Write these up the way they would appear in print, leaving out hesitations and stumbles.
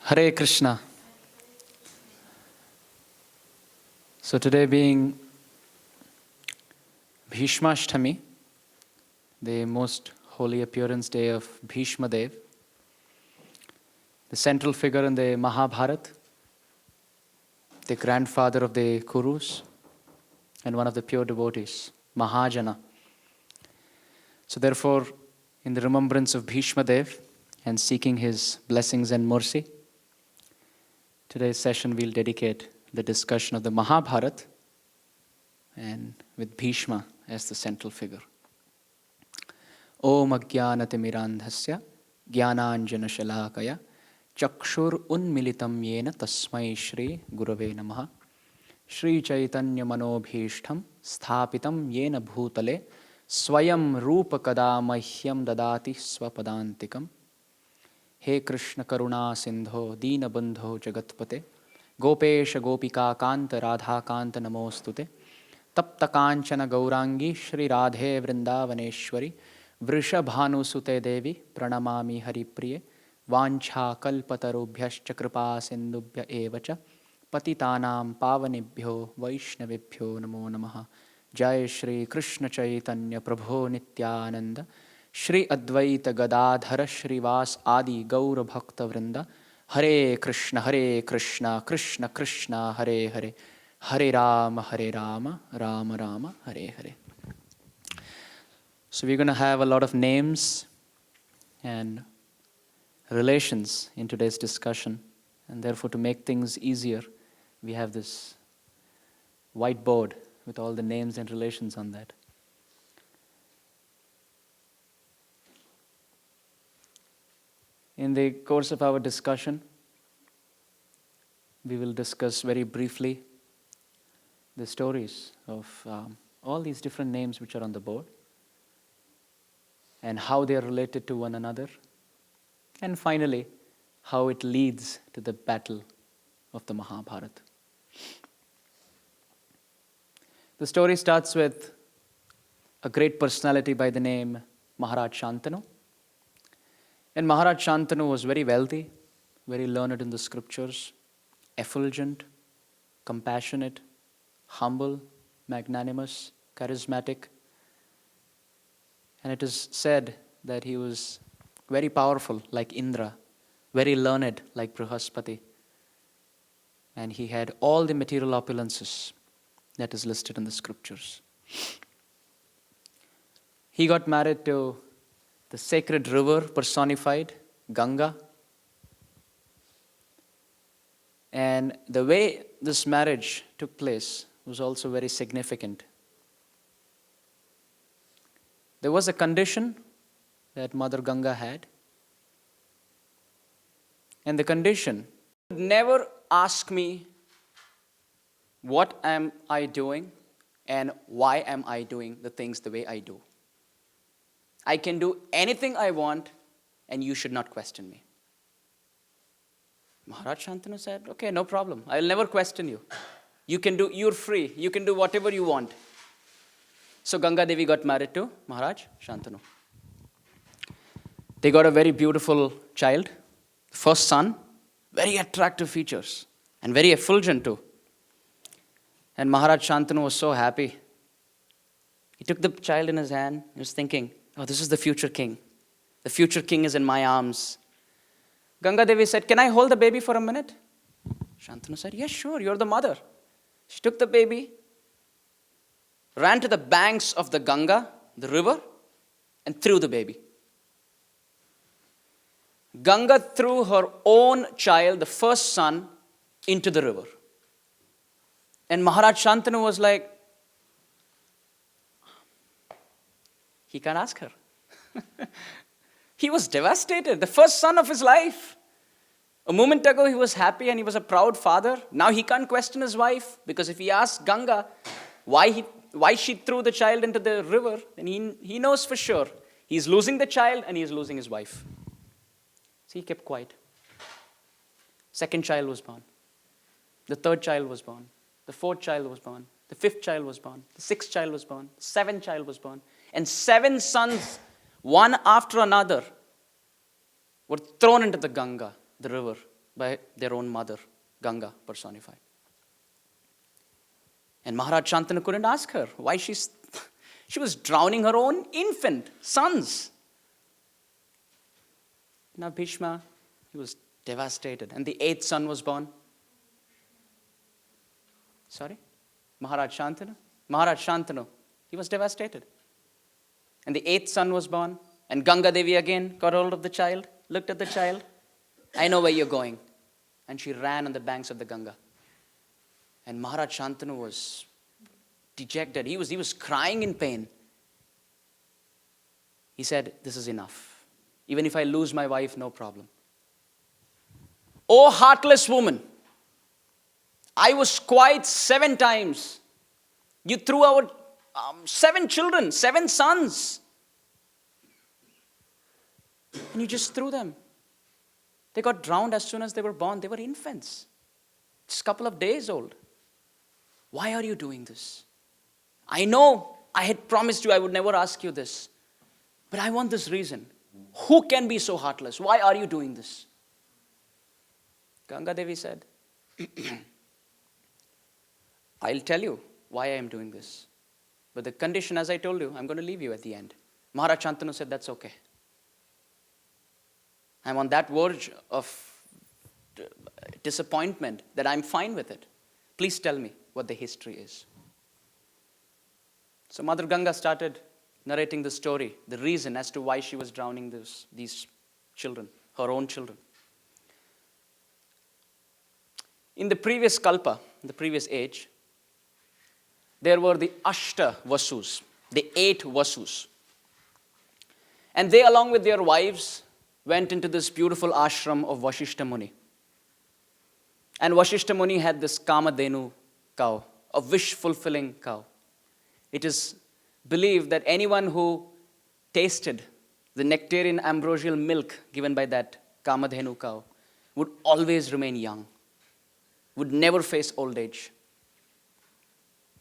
Hare Krishna. So today being Bhishmashtami, the most holy appearance day of Bhishmadeva, the central figure in the Mahabharata, the grandfather of the Kurus, and one of the pure devotees, Mahajana. So therefore, in the remembrance of Bhishmadeva and seeking his blessings and mercy, today's session we'll dedicate the discussion of the Mahabharata and with Bhishma as the central figure. Om Ajnanatimirandhasya Jnananjana Shalakaya Chakshur Unmilitam Yena Tasmai Shri Gurave Namaha Shri Chaitanya Manobhishtham Sthapitam Yena Bhutale Swayam Rupa Kada Mahyam Dadati Swapadantikam He Krishna Karuna Sindho Dina Bandho Jagatpate Gopesha Gopika Kanta Radha Kanta Namostute Tapta Kanchana Gaurangi Shri Radhe Vrindavaneshwari Vrishabhanu Sute Devi Pranamami Haripriye Vancha Kalpatarubhyascha Kripa Sindubhya Evacha Patitanam Pavanibhyo Vaishnavibhyo Namo Namaha Jai Shri Krishna Chaitanya Prabhu Nityananda Shri Advaita Gadadhara Shrivas Adi Gaura Bhakta Vrinda Hare Krishna Krishna Krishna Hare Hare Hare Rama Rama Rama Hare Hare. So we're going to have a lot of names and relations in today's discussion, and therefore to make things easier, we have this whiteboard with all the names and relations on that. In the course of our discussion, we will discuss very briefly the stories of all these different names which are on the board and how they are related to one another, and finally, how it leads to the battle of the Mahabharata. The story starts with a great personality by the name Maharaj Shantanu. And Maharaj Shantanu was very wealthy, very learned in the scriptures, effulgent, compassionate, humble, magnanimous, charismatic. And it is said that he was very powerful like Indra, very learned like Brihaspati. And he had all the material opulences that is listed in the scriptures. He got married to the sacred river personified, Ganga. And the way this marriage took place was also very significant. There was a condition that Mother Ganga had. And the condition, never ask me what am I doing and why am I doing the things the way I do. I can do anything I want and you should not question me. Maharaj Shantanu said, okay, no problem. I'll never question you. You're free. You can do whatever you want. So Ganga Devi got married to Maharaj Shantanu. They got a very beautiful child, first son, very attractive features and very effulgent too. And Maharaj Shantanu was so happy. He took the child in his hand. He was thinking, oh, this is the future king. The future king is in my arms. Ganga Devi said, can I hold the baby for a minute? Shantanu said, yes, sure, you're the mother. She took the baby, ran to the banks of the Ganga, the river, and threw the baby. Ganga threw her own child, the first son, into the river. And Maharaj Shantanu was like, he can't ask her. He was devastated, the first son of his life. A moment ago he was happy and he was a proud father. Now he can't question his wife, because if he asks Ganga why she threw the child into the river, then he knows for sure. He's losing the child and he's losing his wife. So he kept quiet. Second child was born. The third child was born. The fourth child was born. The fifth child was born. The sixth child was born. The seventh child was born. And 7 sons, one after another, were thrown into the Ganga, the river, by their own mother, Ganga personified. And Maharaj Shantanu couldn't ask her why she was drowning her own infant sons. Now Bhishma, he was devastated. And the 8th son was born. Sorry? Maharaj Shantanu? Maharaj Shantanu, he was devastated. And the 8th son was born. And Ganga Devi again got hold of the child, looked at the child. I know where you're going. And she ran on the banks of the Ganga. And Maharaj Shantanu was dejected. He was crying in pain. He said, this is enough. Even if I lose my wife, no problem. Oh, heartless woman, I was quite 7 times. You threw out 7 children, 7 sons. And you just threw them. They got drowned as soon as they were born. They were infants, just a couple of days old. Why are you doing this? I know I had promised you I would never ask you this, but I want this reason. Who can be so heartless? Why are you doing this? Ganga Devi said, I'll tell you why I am doing this. But the condition, as I told you, I'm going to leave you at the end. Maharaj Shantanu said, that's okay. I'm on that verge of disappointment that I'm fine with it. Please tell me what the history is. So Mother Ganga started narrating the story, the reason as to why she was drowning these children, her own children. In the previous kalpa, the previous age, there were the Ashta Vasus, the 8 Vasus. And they, along with their wives, went into this beautiful ashram of Vashishta Muni. And Vashishta Muni had this Kamadhenu cow, a wish-fulfilling cow. It is believed that anyone who tasted the nectarian ambrosial milk given by that Kamadhenu cow would always remain young, would never face old age.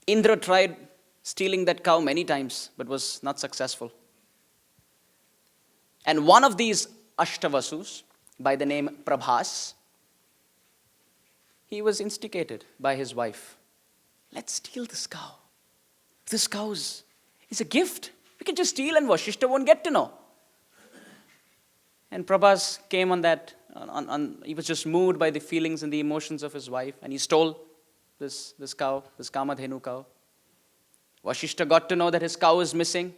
Indra tried stealing that cow many times, but was not successful. And one of these Ashtavasus, by the name Prabhas, he was instigated by his wife. Let's steal this cow. This cow is a gift. We can just steal and Vashishta won't get to know. And Prabhas came on that, he was just moved by the feelings and the emotions of his wife, and he stole this cow, this Kamadhenu cow. Vashishta got to know that his cow is missing,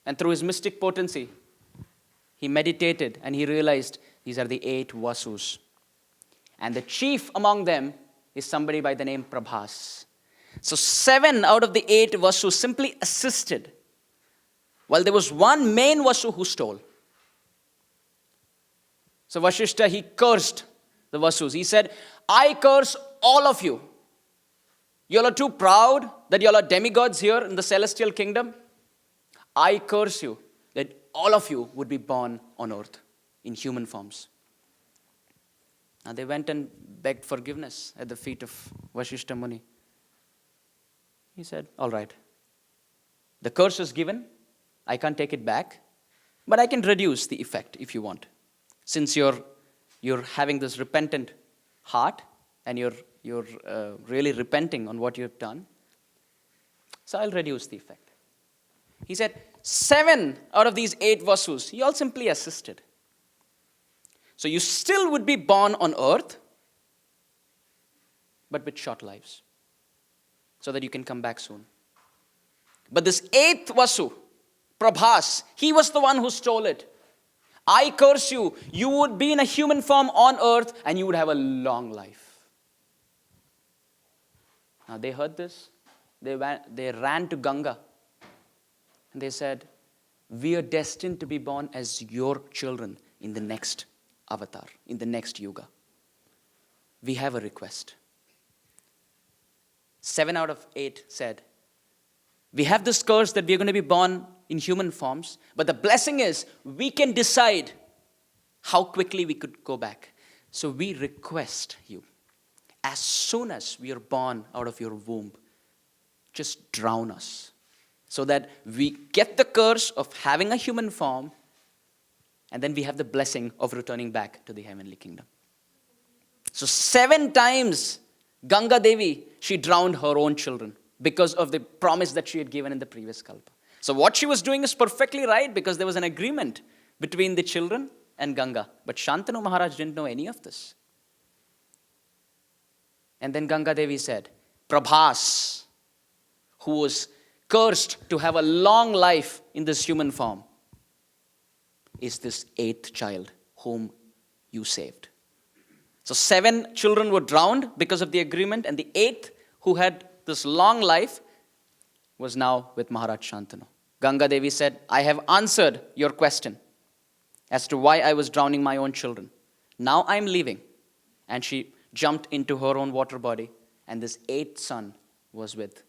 and through his mystic potency, he meditated and he realized these are the 8 Vasus. And the chief among them is somebody by the name Prabhas. So 7 out of the 8 Vasus simply assisted, while there was one main Vasu who stole. So Vashishta, he cursed the Vasus. He said, I curse all of you. You all are too proud that you all are demigods here in the celestial kingdom. I curse you that all of you would be born on earth in human forms. Now they went and begged forgiveness at the feet of Vashishta Muni. He said, all right, the curse is given. I can't take it back, but I can reduce the effect if you want. Since you're having this repentant heart and you're really repenting on what you've done, so I'll reduce the effect. He said, 7 out of these 8 Vasus, he all simply assisted. So you still would be born on earth, but with short lives, so that you can come back soon. But this 8th Vasu, Prabhas, he was the one who stole it. I curse you, you would be in a human form on earth and you would have a long life. Now they heard this, they ran to Ganga and they said, we are destined to be born as your children in the next avatar, in the next yuga. We have a request. 7 out of 8 said, we have this curse that we are going to be born in human forms, but the blessing is we can decide how quickly we could go back. So we request you, as soon as we are born out of your womb, just drown us, so that we get the curse of having a human form, and then we have the blessing of returning back to the heavenly kingdom. So 7 times Ganga Devi, she drowned her own children because of the promise that she had given in the previous kalpa. So what she was doing is perfectly right because there was an agreement between the children and Ganga. But Shantanu Maharaj didn't know any of this. And then Ganga Devi said, Prabhas, who was cursed to have a long life in this human form, is this 8th child whom you saved. So 7 children were drowned because of the agreement, and the 8th, who had this long life, was now with Maharaj Shantanu. Ganga Devi said, I have answered your question as to why I was drowning my own children. Now I am leaving. And she jumped into her own water body, and this 8th son was with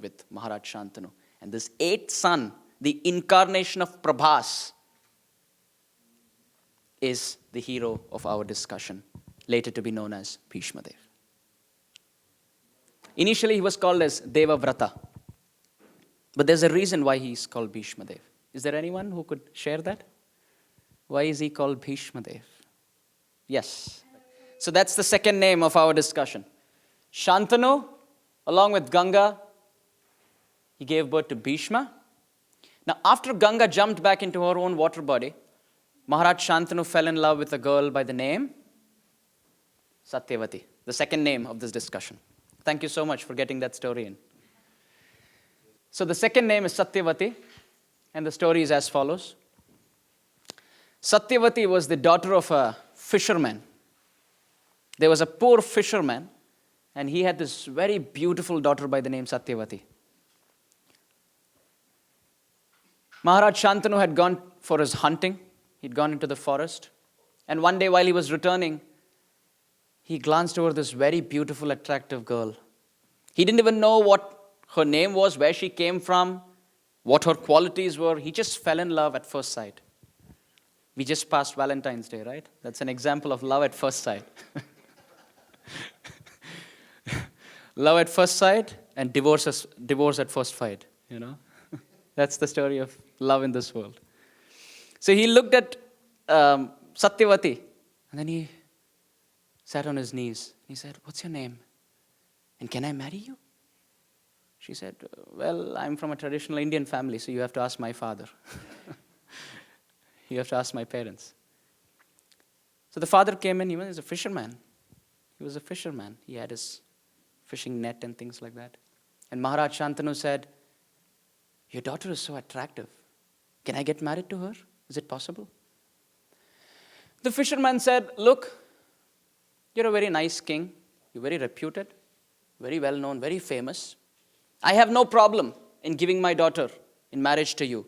with Maharaj Shantanu. And this 8th son, the incarnation of Prabhas, is the hero of our discussion, later to be known as Bhishmadeva. Initially, he was called as Devavrata. But there's a reason why he's called Bhishmadeva. Is there anyone who could share that? Why is he called Bhishmadeva? Yes. So that's the second name of our discussion. Shantanu, along with Ganga, he gave birth to Bhishma. Now, after Ganga jumped back into her own water body, Maharaj Shantanu fell in love with a girl by the name Satyavati, the second name of this discussion. Thank you so much for getting that story in. So the second name is Satyavati, and the story is as follows. Satyavati was the daughter of a fisherman. There was a poor fisherman, and he had this very beautiful daughter by the name Satyavati. Maharaj Shantanu had gone for his hunting. He'd gone into the forest. And one day while he was returning, he glanced over this very beautiful, attractive girl. He didn't even know what her name was, where she came from, what her qualities were. He just fell in love at first sight. We just passed Valentine's Day, right? That's an example of love at first sight. Love at first sight and divorce at first fight, you know. That's the story of love in this world. So he looked at Satyavati, and then he sat on his knees. He said, what's your name? And can I marry you? She said, well, I'm from a traditional Indian family, so you have to ask my father. You have to ask my parents. So the father came in. He was a fisherman. He was a fisherman. He had his fishing net and things like that. And Maharaj Shantanu said, your daughter is so attractive. Can I get married to her? Is it possible? The fisherman said, look, you're a very nice king. You're very reputed, very well known, very famous. I have no problem in giving my daughter in marriage to you.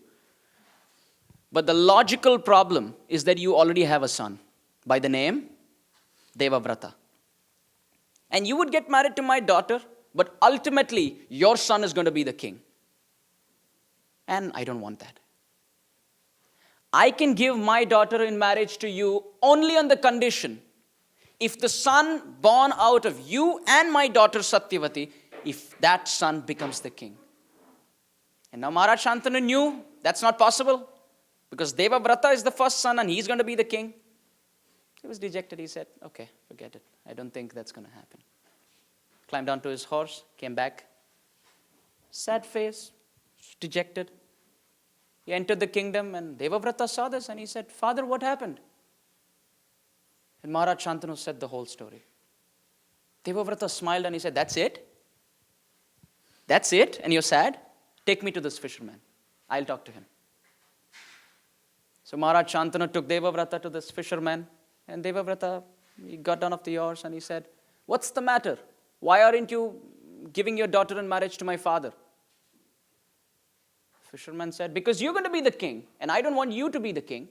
But the logical problem is that you already have a son by the name Devavrata. And you would get married to my daughter, but ultimately your son is going to be the king. And I don't want that. I can give my daughter in marriage to you only on the condition if the son born out of you and my daughter Satyavati, if that son becomes the king. And now Maharaj Shantanu knew that's not possible because Devavrata is the first son and he's going to be the king. He was dejected. He said, okay, forget it. I don't think that's going to happen. Climbed onto his horse, came back. Sad face, dejected. He entered the kingdom and Devavrata saw this and he said, Father, what happened? And Maharaj Shantanu said the whole story. Devavrata smiled and he said, that's it? That's it? And you're sad? Take me to this fisherman. I'll talk to him. So Maharaj Shantanu took Devavrata to this fisherman, and Devavrata, he got down off the horse and he said, what's the matter? Why aren't you giving your daughter in marriage to my father? Fisherman said, because you're going to be the king, and I don't want you to be the king.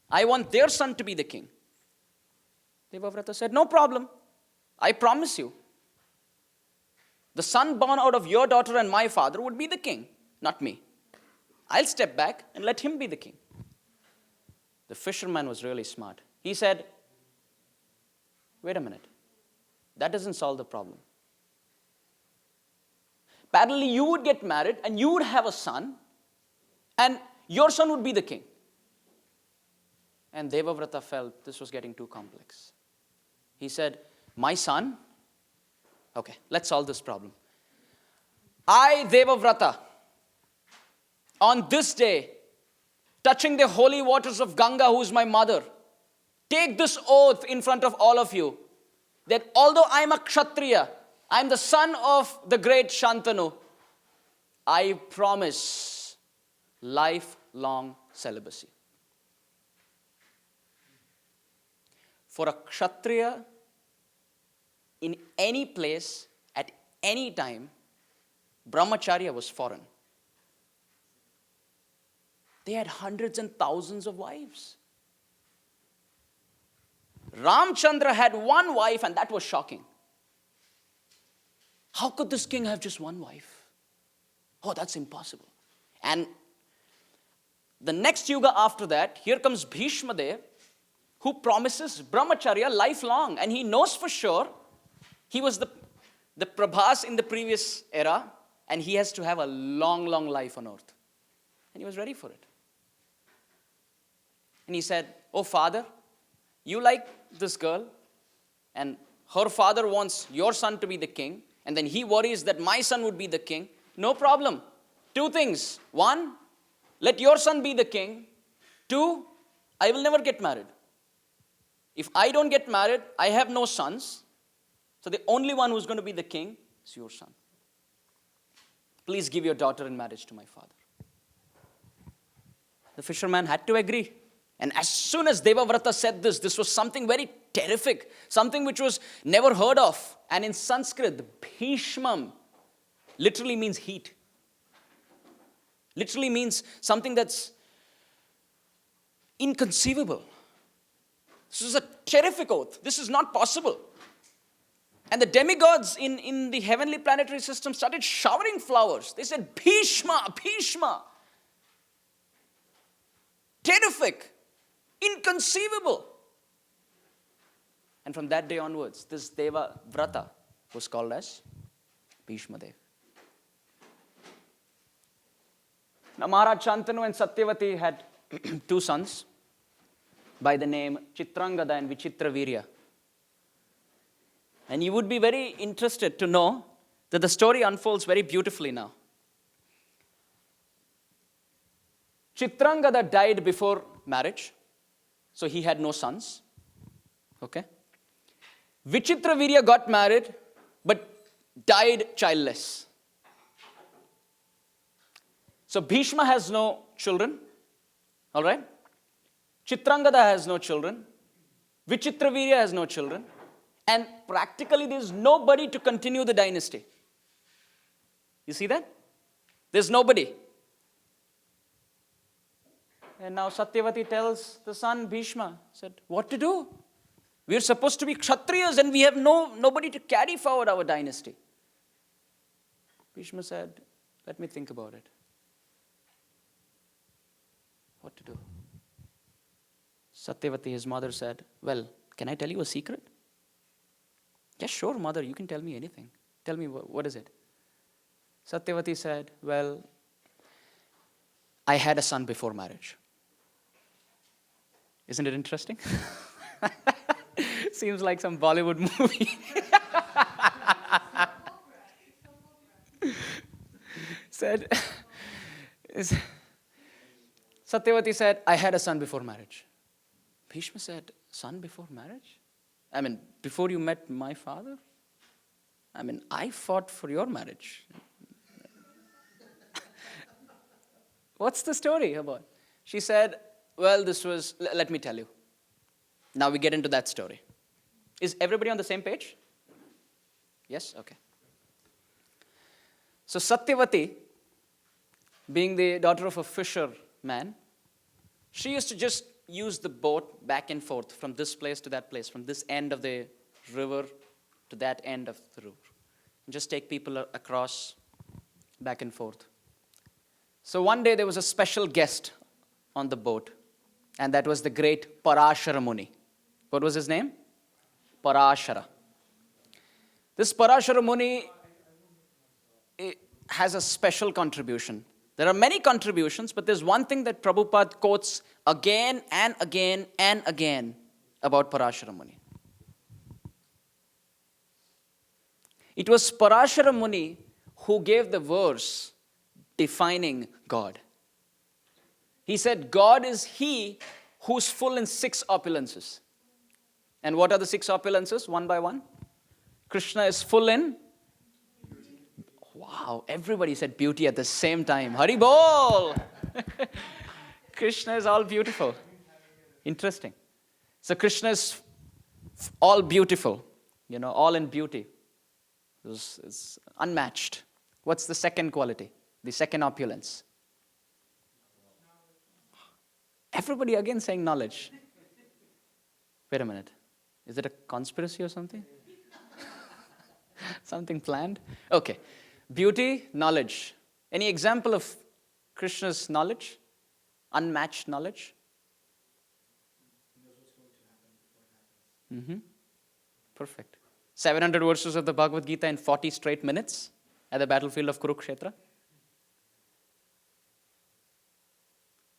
I want their son to be the king. Devavrata said, no problem. I promise you. The son born out of your daughter and my father would be the king, not me. I'll step back and let him be the king. The fisherman was really smart. He said, wait a minute. That doesn't solve the problem. Parallelly, you would get married and you would have a son, and your son would be the king. And Devavrata felt this was getting too complex. He said, my son, okay, let's solve this problem. I, Devavrata, on this day, touching the holy waters of Ganga, who is my mother, take this oath in front of all of you, that although I am a Kshatriya, I am the son of the great Shantanu, I promise lifelong celibacy. For a Kshatriya, in any place, at any time, Brahmacharya was foreign. They had hundreds and thousands of wives. Ramchandra had one wife, and that was shocking. How could this king have just one wife? Oh, that's impossible. And the next yuga after that, here comes Bhishmadeva, who promises Brahmacharya lifelong. And he knows for sure he was the Prabhas in the previous era, and he has to have a long, long life on earth. And he was ready for it. And he said, oh, father, you like this girl, and her father wants your son to be the king, and then he worries that my son would be the king. No problem. Two things. One, let your son be the king. Two, I will never get married. If I don't get married, I have no sons. So the only one who's going to be the king is your son. Please give your daughter in marriage to my father. The fisherman had to agree. And as soon as Devavrata said this was something very terrific, something which was never heard of. And in Sanskrit, Bhishmam literally means heat. Literally means something that's inconceivable. This is a terrific oath. This is not possible. And the demigods in the heavenly planetary system started showering flowers. They said, Bhishma, Bhishma. Terrific. Inconceivable. And from that day onwards, this Deva Vrata was called as Bhishmadeva. Now Maharaj Shantanu and Satyavati had two sons by the name Chitrangada and Vichitravirya. And you would be very interested to know that the story unfolds very beautifully now. Chitrangada died before marriage, so he had no sons. Okay? Vichitravirya got married, but died childless. So Bhishma has no children. All right? Chitrangada has no children. Vichitravirya has no children. And practically there's nobody to continue the dynasty. You see that? There's nobody. And now Satyavati tells the son Bhishma, said, what to do? We're supposed to be Kshatriyas and we have nobody to carry forward our dynasty. Bhishma said, let me think about it. What to do? Satyavati, his mother, said, well, can I tell you a secret? Yes, sure, mother, you can tell me anything. Tell me, what is it? Satyavati said, well, I had a son before marriage. Isn't it interesting? Seems like some Bollywood movie. Satyavati said, I had a son before marriage. Bhishma said, son before marriage? I mean, before you met my father? I mean, I fought for your marriage. What's the story about? She said, well, let me tell you. Now we get into that story. Is everybody on the same page? Yes? Okay. So Satyavati, being the daughter of a fisherman, she used to just use the boat back and forth from this place to that place, from this end of the river to that end of the river. And just take people across, back and forth. So one day there was a special guest on the boat, and that was the great Parashara Muni. What was his name? Parashara. This Parashara Muni has a special contribution. There are many contributions, but there's one thing that Prabhupada quotes again and again and again about Parashara Muni. It was Parashara Muni who gave the verse defining God. He said, God is he who's full in 6 opulences. And what are the 6 opulences, one by one? Krishna is full in, wow, everybody said beauty at the same time. Hari Bol! Krishna is all beautiful. Interesting. So Krishna is all beautiful, all in beauty. It's unmatched. What's the second quality? The second opulence? Everybody again saying knowledge. Wait a minute. Is it a conspiracy or something? Something planned? Okay. Beauty, knowledge. Any example of Krishna's knowledge? Unmatched knowledge? He knows what's going to happen before it happens. Perfect. 700 verses of the Bhagavad Gita in 40 straight minutes at the battlefield of Kurukshetra.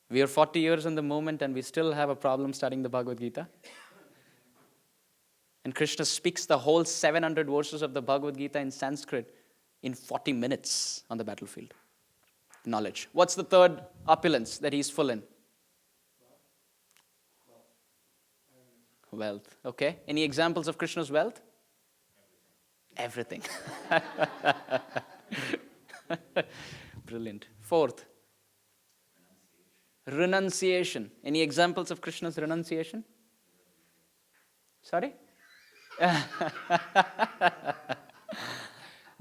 We are 40 years in the moment and we still have a problem studying the Bhagavad Gita. And Krishna speaks the whole 700 verses of the Bhagavad Gita in Sanskrit in 40 minutes on the battlefield. Knowledge. What's the third opulence that he's full in? Wealth. Okay. Any examples of Krishna's wealth? Everything. Brilliant. Fourth. Renunciation. Any examples of Krishna's renunciation? Sorry?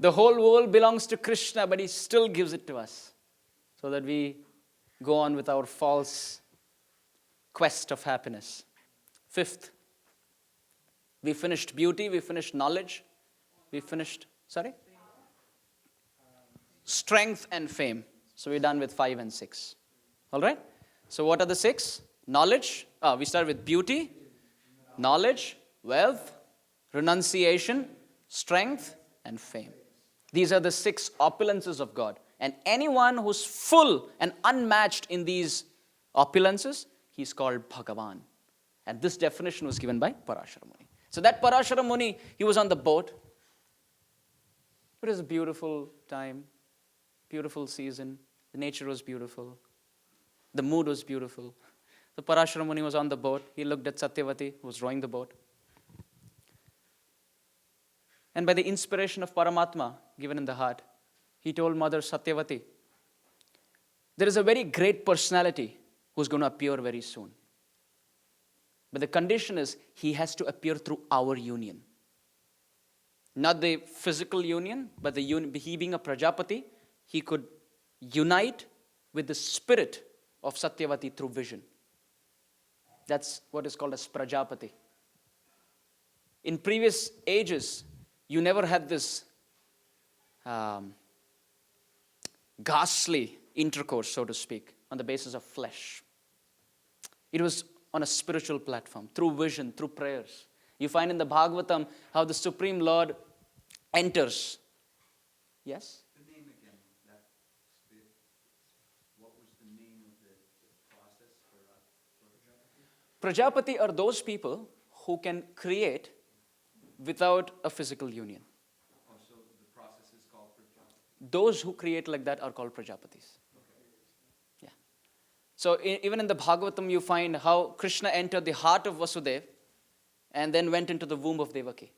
The whole world belongs to Krishna, but he still gives it to us so that we go on with our false quest of happiness. Fifth, we finished beauty, we finished knowledge, we finished, strength and fame. So we're done with 5 and 6. All right? So what are the 6? Knowledge. We start with beauty, knowledge, wealth, renunciation, strength, and fame. These are the 6 opulences of God. And anyone who's full and unmatched in these opulences, he's called Bhagavan. And this definition was given by Parashara Muni. So that Parashara Muni, he was on the boat. It was a beautiful time, beautiful season. The nature was beautiful. The mood was beautiful. The Parashara Muni was on the boat. He looked at Satyavati, who was rowing the boat. And by the inspiration of Paramatma given in the heart, he told Mother Satyavati, there is a very great personality who's going to appear very soon. But the condition is he has to appear through our union. Not the physical union, but the he being a Prajapati, he could unite with the spirit of Satyavati through vision. That's what is called as Prajapati. In previous ages, you never had this ghastly intercourse, so to speak, on the basis of flesh. It was on a spiritual platform, through vision, through prayers. You find in the Bhagavatam how the Supreme Lord enters. Yes? The name again, what was the name of the process for Prajapati are those people who can create without a physical union. Oh, so the process is called Prajapati. Those who create like that are called Prajapatis. Yeah. So even in the Bhagavatam, you find how Krishna entered the heart of Vasudeva and then went into the womb of Devaki.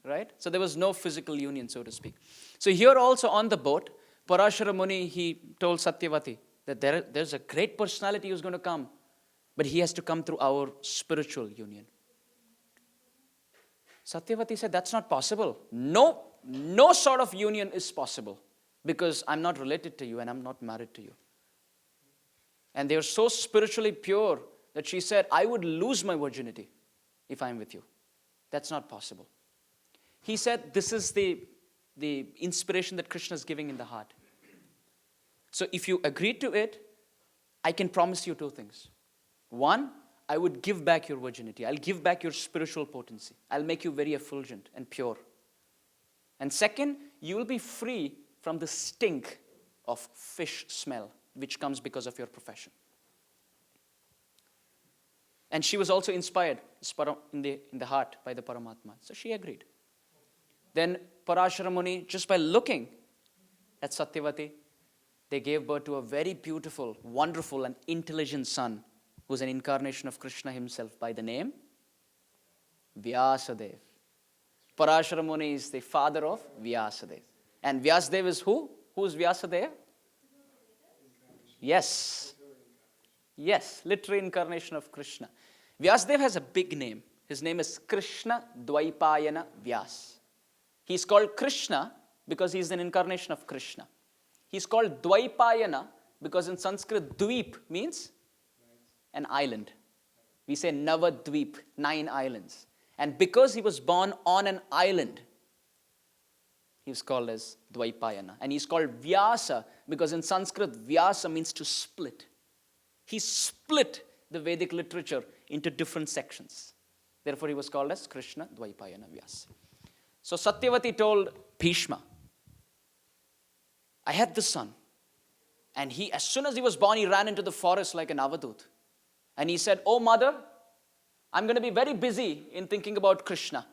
Right? So there was no physical union, so to speak. So here also on the boat, Parashara Muni, he told Satyavati that there's a great personality who's going to come, but he has to come through our spiritual union. Satyavati said, that's not possible. No sort of union is possible because I'm not related to you and I'm not married to you. And they are so spiritually pure that she said, I would lose my virginity if I'm with you. That's not possible. He said, this is the inspiration that Krishna is giving in the heart. So if you agree to it, I can promise you 2 things. One, I would give back your virginity. I'll give back your spiritual potency. I'll make you very effulgent and pure. And second, you will be free from the stink of fish smell, which comes because of your profession. And she was also inspired in the heart by the Paramatma. So she agreed. Then Parashara Muni, just by looking at Satyavati, they gave birth to a very beautiful, wonderful, and intelligent son who's an incarnation of Krishna himself by the name Vyasadeva. Parashara Muni is the father of Vyasadeva. And Vyasadeva is who? Who is Vyasadeva? Yes. Yes, literary incarnation of Krishna. Vyasadeva has a big name. His name is Krishna Dvaipayana Vyas. He's called Krishna because he's an incarnation of Krishna. He's called Dvaipayana because in Sanskrit, Dweep means an island. We say Navadweep, 9 islands. And because he was born on an island, he was called as Dvaipayana. And he's called Vyasa because in Sanskrit, Vyasa means to split. He split the Vedic literature into different sections. Therefore, he was called as Krishna Dvaipayana Vyasa. So Satyavati told Bhishma, I had this son. And he, as soon as he was born, he ran into the forest like an avadut. And he said, oh mother, I'm going to be very busy in thinking about Krishna.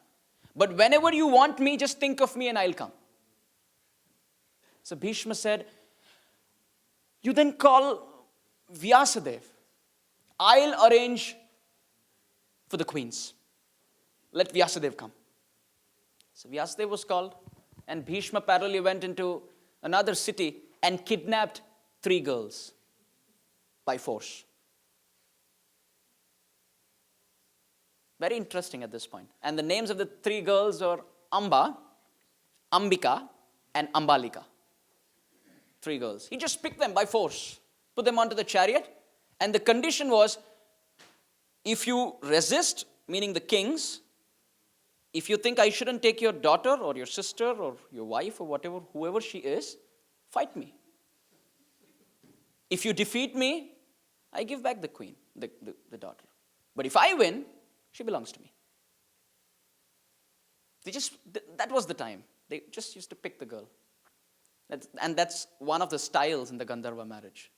But whenever you want me, just think of me and I'll come. So Bhishma said, you then call Vyasadeva. I'll arrange for the queens. Let Vyasadeva come. So Vyasadeva was called, and Bhishma parallelly went into another city and kidnapped 3 girls by force. Very interesting at this point. And the names of the 3 girls are Amba, Ambika, and Ambalika. 3 girls. He just picked them by force, put them onto the chariot, and the condition was, if you resist, meaning the kings, if you think I shouldn't take your daughter or your sister or your wife or whatever, whoever she is, fight me. If you defeat me, I give back the queen, the daughter. But if I win, she belongs to me. That was the time. They just used to pick the girl. And that's one of the styles in the Gandharva marriage,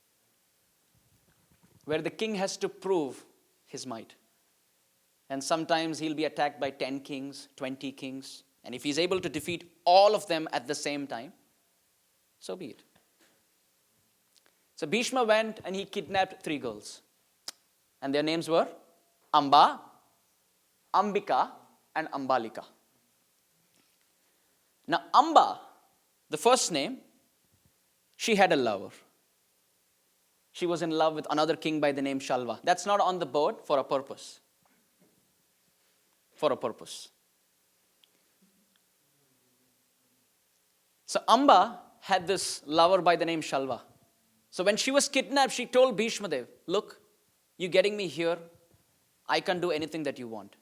where the king has to prove his might. And sometimes he'll be attacked by 10 kings, 20 kings. And if he's able to defeat all of them at the same time, so be it. So Bhishma went and he kidnapped 3 girls. And their names were Amba, Ambika, and Ambalika. Now Amba, the first name, she had a lover. She was in love with another king by the name Shalva. That's not on the board for a purpose. For a purpose. So Amba had this lover by the name Shalva. So when she was kidnapped, she told Bhishmadeva, look, you getting me here, I can't do anything that you want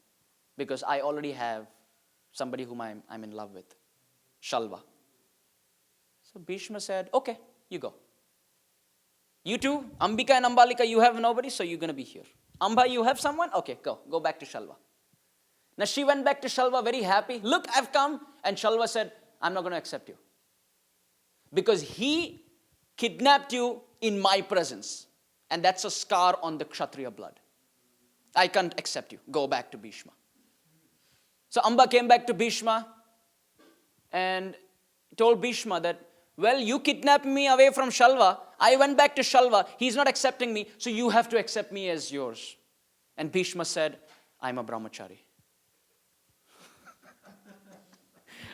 because I already have somebody whom I'm in love with, Shalva. So Bhishma said, okay, you go. You two, Ambika and Ambalika, you have nobody, so you're going to be here. Amba, you have someone? Okay, go back to Shalva. Now she went back to Shalva very happy. Look, I've come. And Shalva said, I'm not going to accept you. Because he kidnapped you in my presence. And that's a scar on the Kshatriya blood. I can't accept you. Go back to Bhishma. So Amba came back to Bhishma and told Bhishma that, well, you kidnapped me away from Shalva. I went back to Shalva. He's not accepting me, so you have to accept me as yours. And Bhishma said, I'm a brahmachari.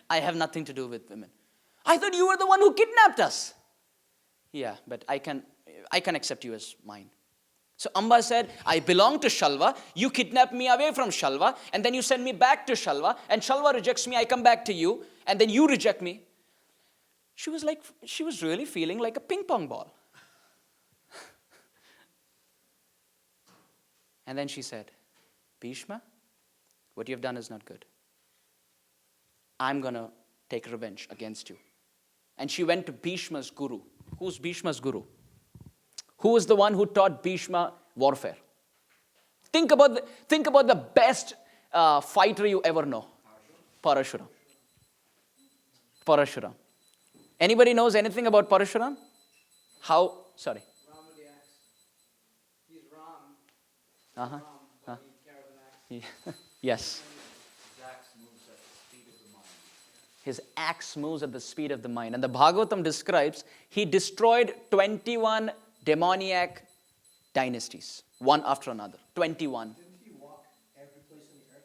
I have nothing to do with women. I thought you were the one who kidnapped us. Yeah, but I can accept you as mine. So Amba said, I belong to Shalva. You kidnap me away from Shalva, and then you send me back to Shalva, and Shalva rejects me, I come back to you, and then you reject me. She was really feeling like a ping pong ball. And then she said, Bhishma, what you have done is not good. I'm going to take revenge against you. And she went to Bhishma's guru. Who's Bhishma's guru? Who was the one who taught Bhishma warfare? Think about the best fighter you ever know. Parashuram. Parashuram. Anybody knows anything about Parashuram? How? Sorry. Ram with the axe. He's Ram. Uh-huh. Ram, but he carries an axe. Yes. Zach's moves at the speed of the mind. His axe moves at the speed of the mind. And the Bhagavatam describes he destroyed 21 demoniac dynasties, one after another. 21. Didn't he walk every place on the earth?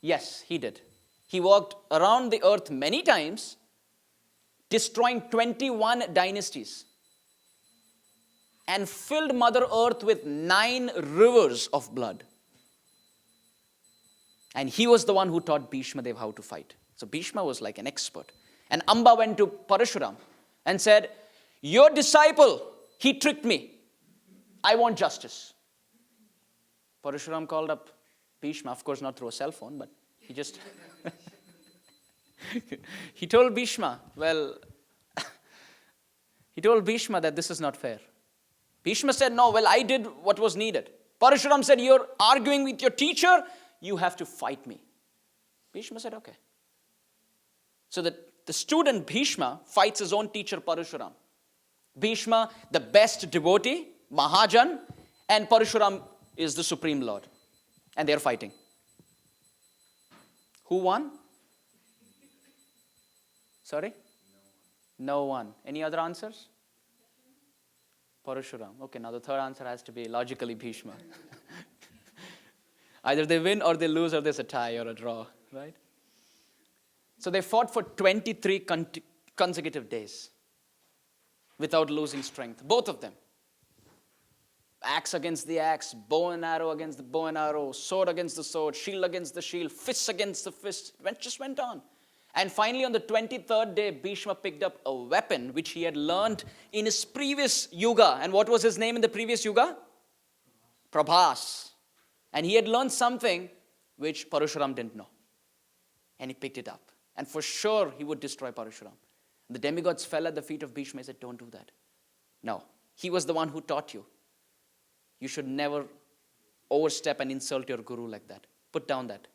Yes, he did. He walked around the earth many times, destroying 21 dynasties, and filled Mother Earth with 9 rivers of blood. And he was the one who taught Bhishmadeva how to fight. So Bhishma was like an expert. And Amba went to Parashuram and said, your disciple, he tricked me. I want justice. Parashuram called up Bhishma, of course not through a cell phone, but he just... he told Bhishma, he told Bhishma that this is not fair. Bhishma said, no, I did what was needed. Parashuram said, you're arguing with your teacher, you have to fight me. Bhishma said, okay. So the student Bhishma fights his own teacher Parashuram. Bhishma, the best devotee, Mahajan, and Parashuram is the Supreme Lord. And they're fighting. Who won? Sorry? No one. Any other answers? Parashuram. Okay, now the third answer has to be logically Bhishma. Either they win or they lose or there's a tie or a draw, right? So they fought for 23 consecutive days without losing strength, both of them. Axe against the axe, bow and arrow against the bow and arrow, sword against the sword, shield against the shield, fist against the fist. It just went on. And finally, on the 23rd day, Bhishma picked up a weapon which he had learned in his previous yuga. And what was his name in the previous yuga? Prabhas. And he had learned something which Parashuram didn't know. And he picked it up. And for sure, he would destroy Parashuram. The demigods fell at the feet of Bhishma. He said, don't do that. No, he was the one who taught you. You should never overstep and insult your guru like that. Put down that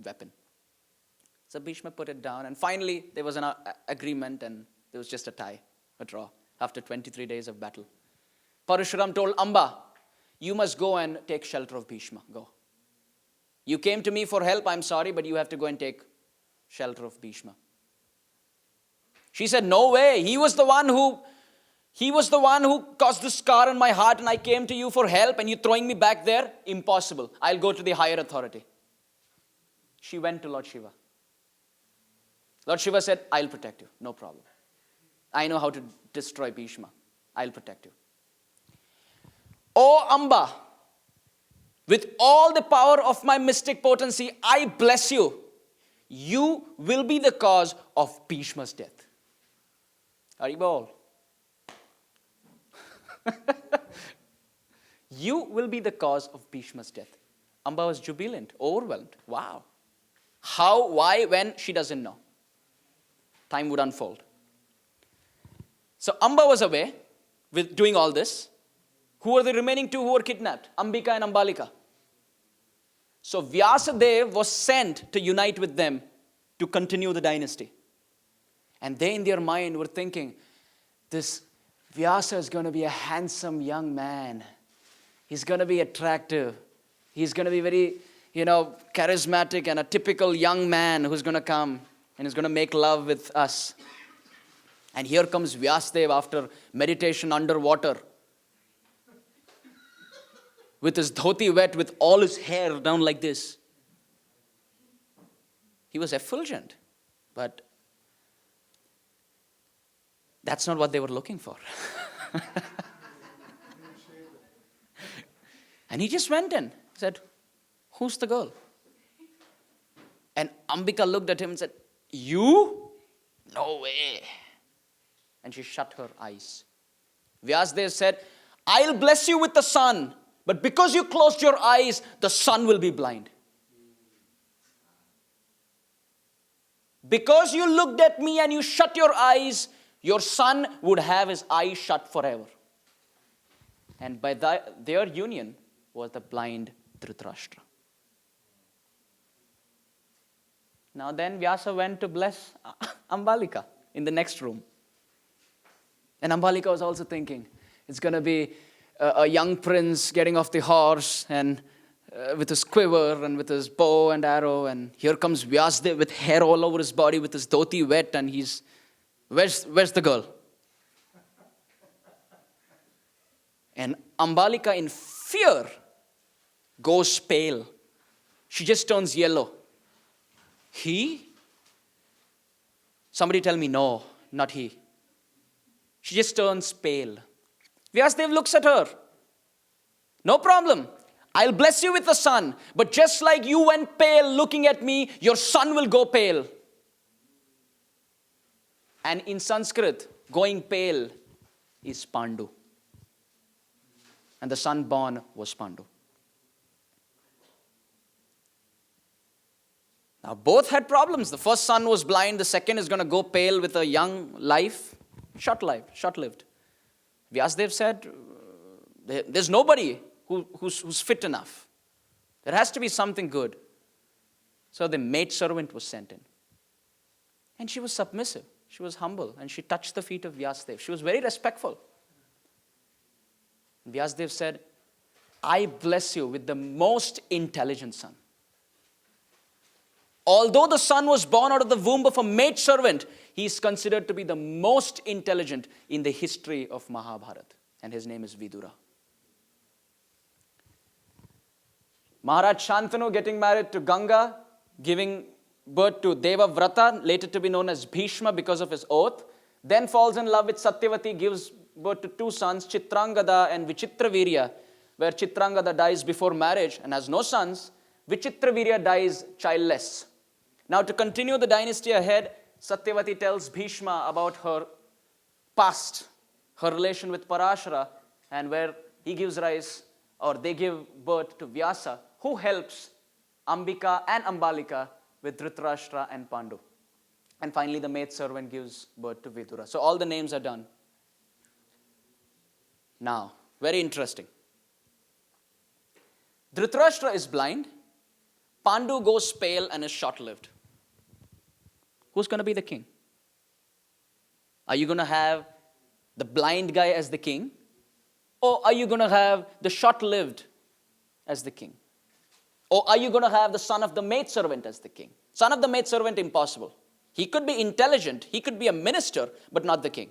weapon. So Bhishma put it down, and finally there was an agreement, and there was just a tie, a draw, after 23 days of battle. Parashuram told Amba, you must go and take shelter of Bhishma. Go. You came to me for help, I'm sorry, but you have to go and take shelter of Bhishma. She said, no way, he was the one who caused this scar on my heart, and I came to you for help, and you're throwing me back there? Impossible. I'll go to the higher authority. She went to Lord Shiva. Lord Shiva said, I'll protect you, no problem. I know how to destroy Bhishma. I'll protect you. O Amba, with all the power of my mystic potency, I bless you. You will be the cause of Bhishma's death. Haribol. You will be the cause of Bhishma's death. Amba was jubilant, overwhelmed. Wow. How, why, when, she doesn't know. Time would unfold. So Amba was away with doing all this. Who were the remaining two who were kidnapped? Ambika and Ambalika. So Vyasadeva was sent to unite with them to continue the dynasty. And they in their mind were thinking, this Vyasa is going to be a handsome young man. He's going to be attractive. He's going to be very, charismatic and a typical young man who's going to come and is going to make love with us. And here comes Vyasadeva after meditation underwater, with his dhoti wet, with all his hair down like this. He was effulgent, but that's not what they were looking for. And he just went in, said, who's the girl? And Ambika looked at him and said, you? No way. And she shut her eyes. Vyasadeva said, I'll bless you with the sun, but because you closed your eyes, the sun will be blind. Because you looked at me and you shut your eyes, your son would have his eyes shut forever. And by their union was the blind Dhritarashtra. Now then Vyasa went to bless Ambalika in the next room. And Ambalika was also thinking, it's going to be a young prince getting off the horse and with his quiver and with his bow and arrow, and here comes Vyasdev with hair all over his body, with his dhoti wet, and where's the girl? And Ambalika, in fear, goes pale. She just turns yellow. He? Somebody tell me, no, not he. She just turns pale. Vyasdev looks at her. No problem. I'll bless you with a son. But just like you went pale looking at me, your son will go pale. And in Sanskrit, going pale is Pandu. And the son born was Pandu. Now both had problems. The first son was blind. The second is going to go pale with a young life. Short-lived. Vyasdev said, there's nobody who's fit enough. There has to be something good. So the maidservant was sent in. And she was submissive. She was humble. And she touched the feet of Vyasdev. She was very respectful. And Vyasdev said, I bless you with the most intelligent son. Although the son was born out of the womb of a maidservant, he is considered to be the most intelligent in the history of Mahabharata. And his name is Vidura. Maharaj Shantanu getting married to Ganga, giving birth to Devavrata, later to be known as Bhishma because of his oath. Then falls in love with Satyavati, gives birth to two sons, Chitrangada and Vichitravirya, where Chitrangada dies before marriage and has no sons. Vichitravirya dies childless. Now to continue the dynasty ahead, Satyavati tells Bhishma about her past, her relation with Parashara, and where he gives rise, or they give birth to Vyasa, who helps Ambika and Ambalika with Dhritarashtra and Pandu. And finally the maidservant gives birth to Vidura. So all the names are done. Now, very interesting. Dhritarashtra is blind. Pandu goes pale and is short-lived. Who's going to be the king? Are you going to have the blind guy as the king? Or are you going to have the short-lived as the king? Or are you going to have the son of the maidservant as the king? Son of the maidservant, impossible. He could be intelligent, he could be a minister, but not the king.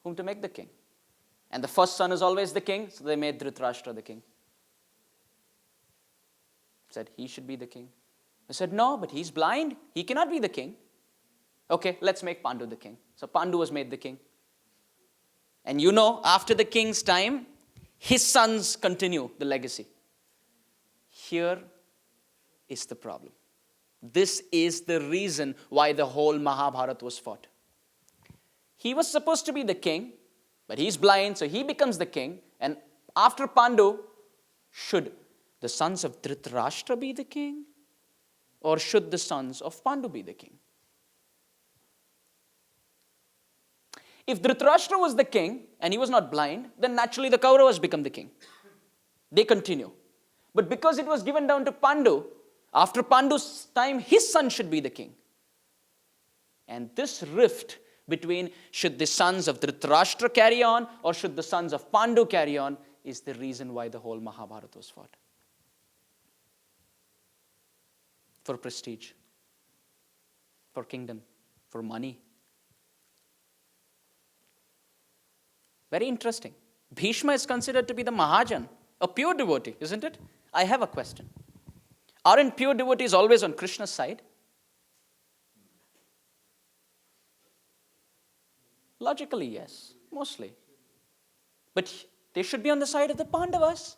Whom to make the king? And the first son is always the king, so they made Dhritarashtra the king. Said he should be the king. They said, no, but he's blind. He cannot be the king. Okay, let's make Pandu the king. So Pandu was made the king. And you know, after the king's time, his sons continue the legacy. Here is the problem. This is the reason why the whole Mahabharata was fought. He was supposed to be the king, but he's blind, so he becomes the king. And after Pandu, should the sons of Dhritarashtra be the king? Or should the sons of Pandu be the king? If Dhritarashtra was the king and he was not blind, then naturally the Kauravas become the king. They continue. But because it was given down to Pandu, after Pandu's time, his son should be the king. And this rift between should the sons of Dhritarashtra carry on or should the sons of Pandu carry on is the reason why the whole Mahabharata was fought. For prestige, for kingdom, for money. Very interesting. Bhishma is considered to be the Mahajan, a pure devotee, isn't it? I have a question. Aren't pure devotees always on Krishna's side? Logically, yes, mostly. But they should be on the side of the Pandavas.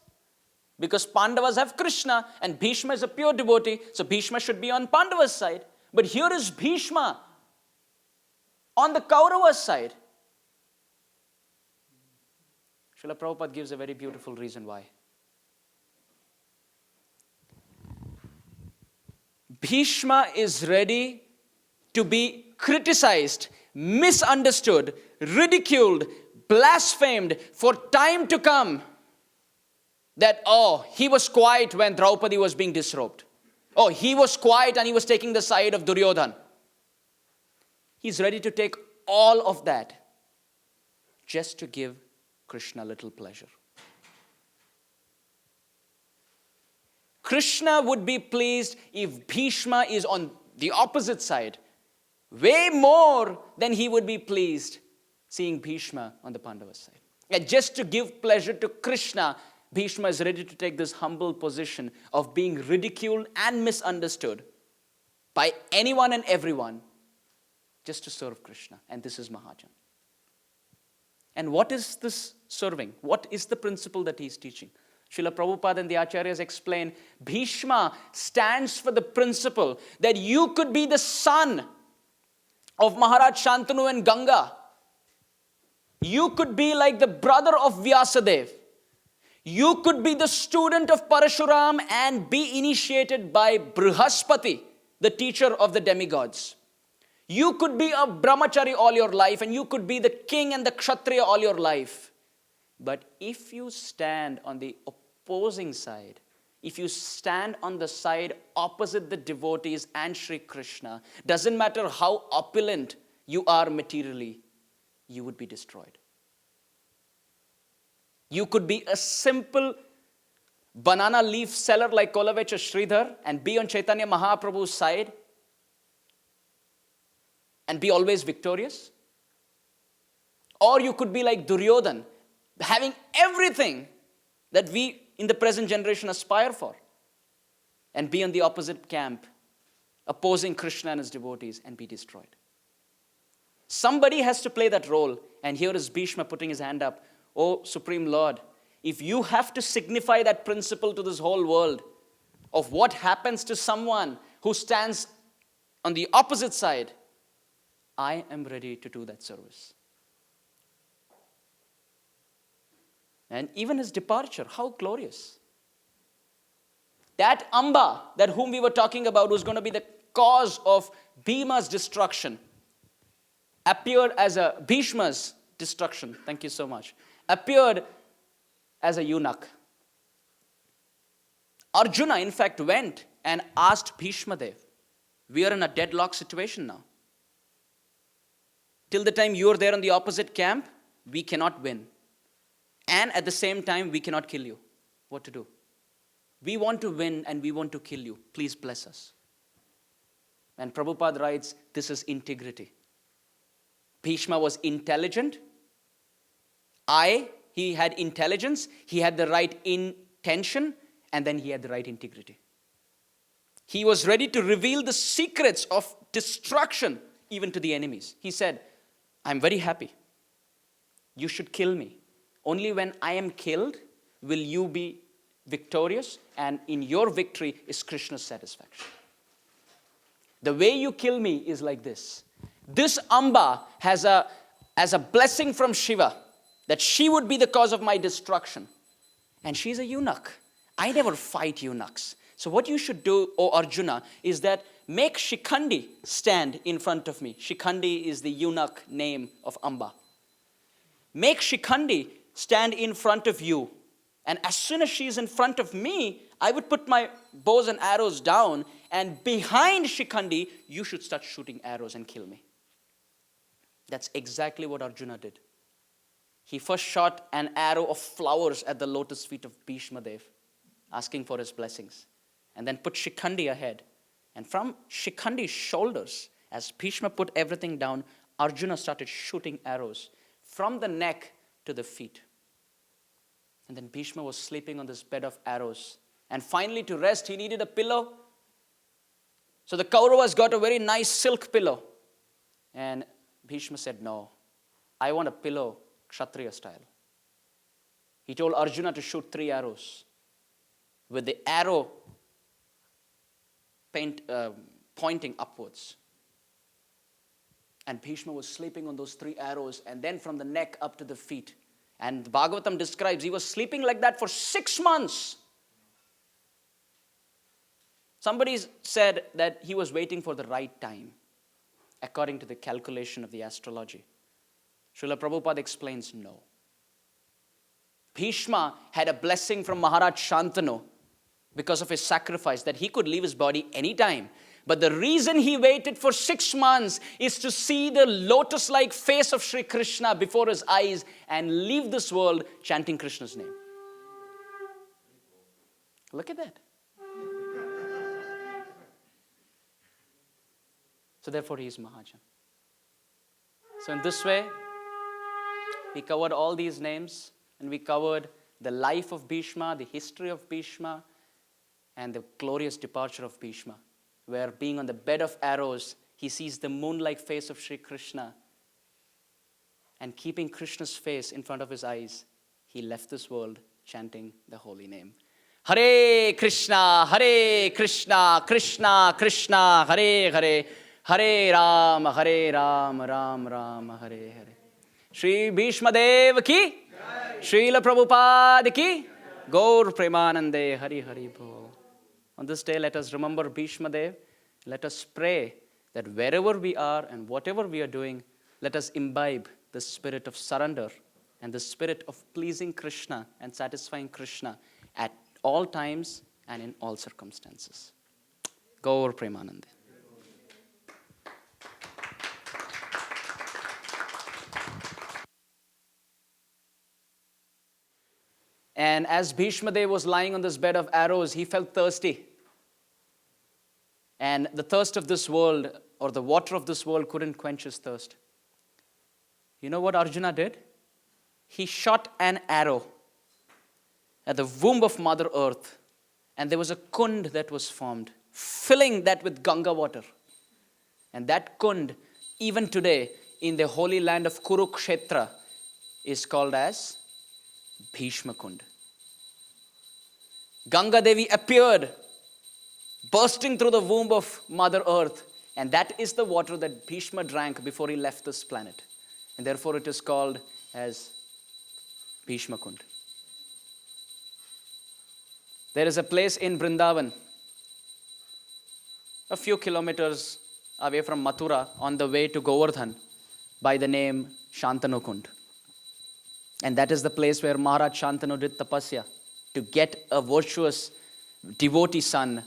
Because Pandavas have Krishna and Bhishma is a pure devotee, so Bhishma should be on Pandava's side. But here is Bhishma on the Kaurava's side. Srila Prabhupada gives a very beautiful reason why. Bhishma is ready to be criticized, misunderstood, ridiculed, blasphemed for time to come. That, he was quiet when Draupadi was being disrobed. He was quiet and he was taking the side of Duryodhan. He's ready to take all of that just to give Krishna a little pleasure. Krishna would be pleased if Bhishma is on the opposite side. Way more than he would be pleased seeing Bhishma on the Pandava side. And just to give pleasure to Krishna, Bhishma is ready to take this humble position of being ridiculed and misunderstood by anyone and everyone just to serve Krishna. And this is Mahajan. And what is this serving? What is the principle that he is teaching? Srila Prabhupada and the Acharyas explain, Bhishma stands for the principle that you could be the son of Maharaj Shantanu and Ganga. You could be like the brother of Vyasadeva. You could be the student of Parashuram and be initiated by Brihaspati, the teacher of the demigods. You could be a brahmachari all your life and you could be the king and the kshatriya all your life. But if you stand on the opposing side, if you stand on the side opposite the devotees and Sri Krishna, doesn't matter how opulent you are materially, you would be destroyed. You could be a simple banana leaf seller like Kolavecha Sridhar and be on Chaitanya Mahaprabhu's side and be always victorious. Or you could be like Duryodhan, having everything that we in the present generation aspire for, and be on the opposite camp, opposing Krishna and his devotees, and be destroyed. Somebody has to play that role, and here is Bhishma putting his hand up. Oh, Supreme Lord, if you have to signify that principle to this whole world of what happens to someone who stands on the opposite side, I am ready to do that service. And even his departure, how glorious. That Amba, that whom we were talking about, was going to be the cause of Bhima's destruction, appeared as a Bhishma's destruction. Thank you so much. Appeared as a eunuch. Arjuna, in fact, went and asked Bhishmadeva, we are in a deadlock situation now. Till the time you are there on the opposite camp, we cannot win. And at the same time, we cannot kill you. What to do? We want to win and we want to kill you. Please bless us. And Prabhupada writes, this is integrity. Bhishma was intelligent. He had intelligence. He had the right intention. And then he had the right integrity. He was ready to reveal the secrets of destruction even to the enemies. He said, I'm very happy. You should kill me. Only when I am killed will you be victorious, and in your victory is Krishna's satisfaction. The way you kill me is like this. This Amba has a blessing from Shiva that she would be the cause of my destruction. And she's a eunuch. I never fight eunuchs. So what you should do, O Arjuna, is that make Shikhandi stand in front of me. Shikhandi is the eunuch name of Amba. Make Shikhandi stand in front of you. And as soon as she is in front of me, I would put my bows and arrows down, and behind Shikhandi, you should start shooting arrows and kill me. That's exactly what Arjuna did. He first shot an arrow of flowers at the lotus feet of Bhishmadeva, asking for his blessings, and then put Shikhandi ahead. And from Shikhandi's shoulders, as Bhishma put everything down, Arjuna started shooting arrows from the neck to the feet. And then Bhishma was sleeping on this bed of arrows. And finally, to rest, he needed a pillow. So the Kauravas got a very nice silk pillow. And Bhishma said, no, I want a pillow Kshatriya style. He told Arjuna to shoot 3 arrows with the arrow pointing upwards. And Bhishma was sleeping on those 3 arrows, and then from the neck up to the feet. And the Bhagavatam describes he was sleeping like that for 6 months. Somebody said that he was waiting for the right time, according to the calculation of the astrology. Srila Prabhupada explains, no. Bhishma had a blessing from Maharaj Shantanu because of his sacrifice, that he could leave his body anytime. But the reason he waited for 6 months is to see the lotus-like face of Sri Krishna before his eyes and leave this world chanting Krishna's name. Look at that. So therefore he is Mahajan. So in this way, we covered all these names, and we covered the life of Bhishma, the history of Bhishma, and the glorious departure of Bhishma, where being on the bed of arrows, he sees the moon-like face of Sri Krishna, and keeping Krishna's face in front of his eyes, he left this world chanting the holy name. Hare Krishna, Krishna Krishna, Hare Hare, Hare Ram, Ram Ram, Hare Hare. Shri Bhishmadeva ki, Srila Prabhupada ki, Gaur Premanande, Hari Hari Bol. On this day, let us remember Bhishmadev. Let us pray that wherever we are and whatever we are doing, let us imbibe the spirit of surrender and the spirit of pleasing Krishna and satisfying Krishna at all times and in all circumstances. Gaur Premanande. And as Bhishmadev was lying on this bed of arrows, he felt thirsty. And the thirst of this world, or the water of this world, couldn't quench his thirst. You know what Arjuna did? He shot an arrow at the womb of Mother Earth, and there was a kund that was formed, filling that with Ganga water. And that kund, even today, in the holy land of Kurukshetra, is called as Bhishma Kund. Ganga Devi appeared, bursting through the womb of Mother Earth, and that is the water that Bhishma drank before he left this planet. And therefore it is called as Bhishma Kund. There is a place in Vrindavan, a few kilometers away from Mathura, on the way to Govardhan, by the name Shantanu Kund. And that is the place where Maharaj Shantanu did tapasya to get a virtuous devotee son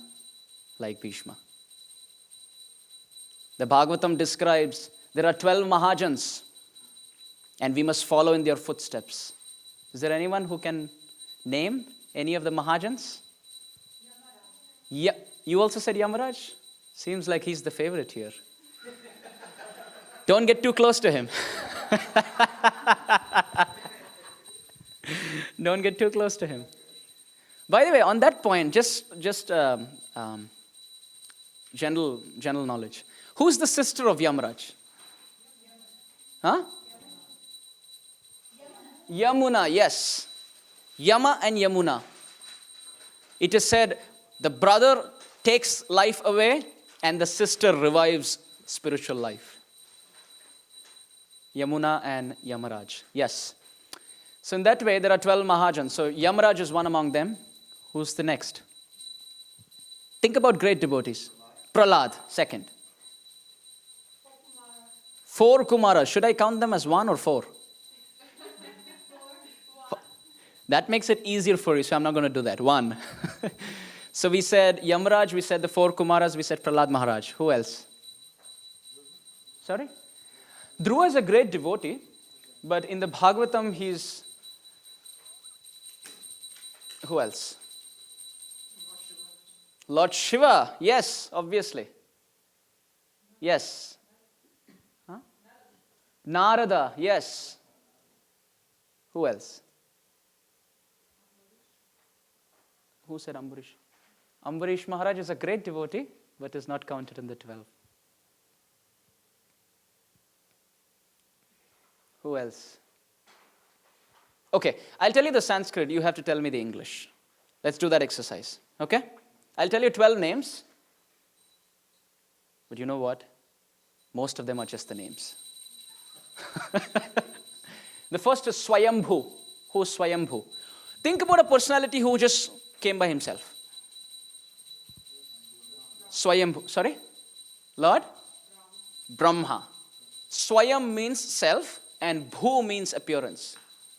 like Bhishma. The Bhagavatam describes there are 12 Mahajans, and we must follow in their footsteps. Is there anyone who can name any of the Mahajans? Yeah, you also said Yamaraj? Seems like he's the favorite here. Don't get too close to him. Don't get too close to him. By the way, on that point, just general knowledge. Who's the sister of Yamaraj? Huh? Yamuna, yes. Yama and Yamuna. It is said the brother takes life away and the sister revives spiritual life. Yamuna and Yamaraj. Yes. So in that way, there are 12 Mahajans. So Yamaraj is one among them. Who's the next? Think about great devotees. Prahlad, second. 4 Kumaras. Should I count them as 1 or 4? That makes it easier for you, so I'm not going to do that. 1. So we said Yamaraj, we said the 4 Kumaras, we said Prahlad Maharaj. Who else? Sorry? Dhruva is a great devotee, but in the Bhagavatam he's... Who else? Lord Shiva, yes, obviously. Yes. Huh? Narada, yes. Who else? Who said Ambarish? Ambarish Maharaj is a great devotee, but is not counted in the 12. Who else? Okay, I'll tell you the Sanskrit, you have to tell me the English. Let's do that exercise, okay? I'll tell you 12 names, but you know what? Most of them are just the names. The first is Swayambhu. Who is Swayambhu? Think about a personality who just came by himself. Swayambhu, sorry? Lord? Brahma. Swayam means self and Bhu means appearance.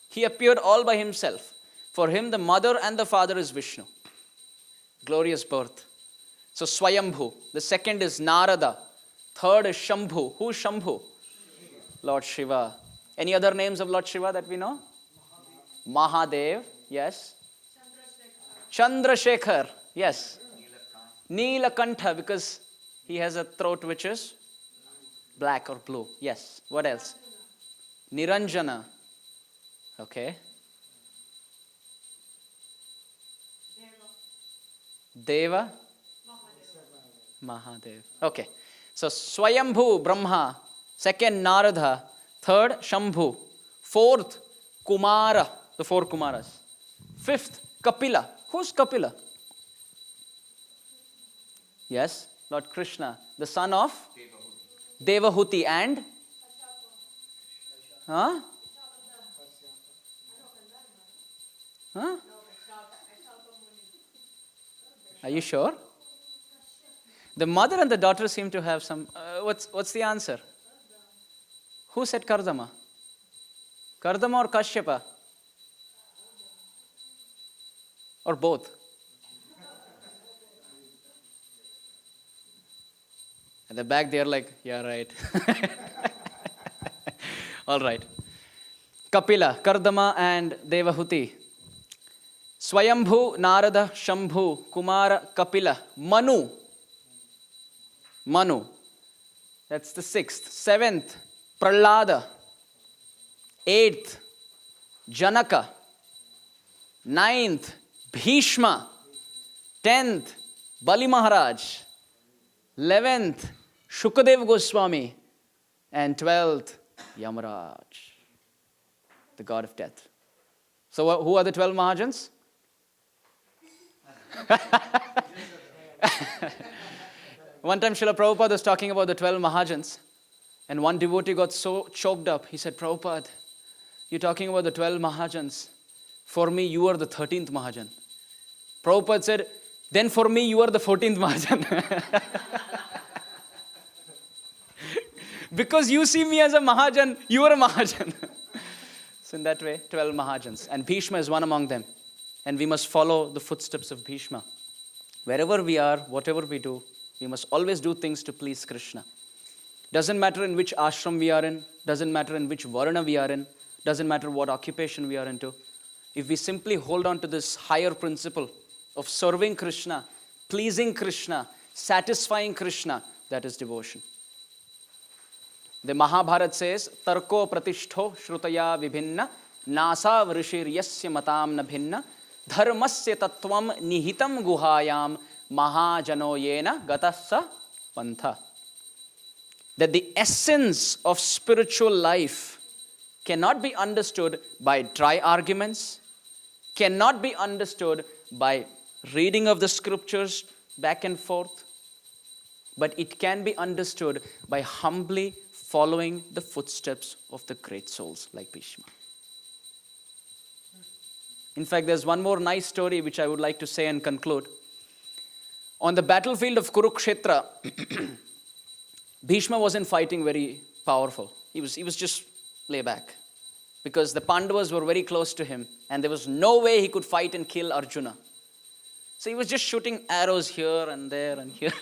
He appeared all by himself. For him, the mother and the father is Vishnu. Glorious birth. So Swayambhu. The second is Narada. Third is Shambhu. Who is Shambhu? Lord Shiva. Any other names of Lord Shiva that we know? Mahadev. Yes. Chandrasekhar. Yes. Neelakantha, because he has a throat which is Black or blue. Yes. What else? Niranjana. Okay. Deva. Mahadev. Okay. So Swayambhu Brahma. Second Narada. Third Shambhu. Fourth Kumara. The four Kumaras. Fifth Kapila. Who's Kapila? Yes, Lord Krishna, the son of Devahuti and huh? Huh? Are you sure? The mother and the daughter seem to have some. What's the answer? Who said Kardama? Kardama or Kashyapa? Or both? At the back, they're like, yeah, right. All right. Kapila, Kardama, and Devahuti. Swayambhu, Narada, Shambhu, Kumara, Kapila, Manu. That's the sixth. Seventh, Prahlada. Eighth, Janaka. Ninth, Bhishma. 10th, Bali Maharaj. 11th, Shukadev Goswami. And 12th, Yamaraj, the god of death. So who are the 12 Mahajans? One time Srila Prabhupada was talking about the 12 Mahajans. And one devotee got so choked up. He said, Prabhupada, you're talking about the 12 Mahajans. For me, you are the 13th Mahajan. Prabhupada said, then for me, you are the 14th Mahajan. Because you see me as a Mahajan, you are a Mahajan. So in that way, 12 Mahajans. And Bhishma is one among them. And we must follow the footsteps of Bhishma. Wherever we are, whatever we do, we must always do things to please Krishna. Doesn't matter in which ashram we are in, doesn't matter in which varna we are in, doesn't matter what occupation we are into. If we simply hold on to this higher principle of serving Krishna, pleasing Krishna, satisfying Krishna, that is devotion. The Mahabharata says, Tarko pratishto shrutaya vibhinna, nasa vrishir yasya matam na bhinna, dharmasya tattvam nihitam guhayam, mahajano yena gatassa pantha. That the essence of spiritual life cannot be understood by dry arguments, cannot be understood by reading of the scriptures back and forth, but it can be understood by humbly following the footsteps of the great souls like Bhishma. In fact, there's one more nice story which I would like to say and conclude. On the battlefield of Kurukshetra, Bhishma wasn't fighting very powerful. He was just lay back. Because the Pandavas were very close to him and there was no way he could fight and kill Arjuna. So he was just shooting arrows here and there and here.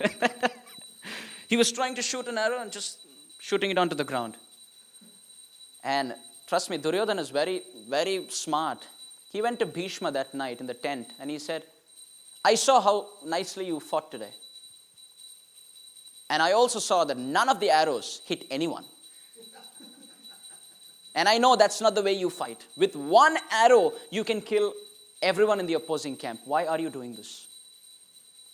He was trying to shoot an arrow and just shooting it onto the ground. And trust me, Duryodhana is very, very smart. He went to Bhishma that night in the tent and he said, I saw how nicely you fought today. And I also saw that none of the arrows hit anyone. And I know that's not the way you fight. With one arrow, you can kill everyone in the opposing camp. Why are you doing this?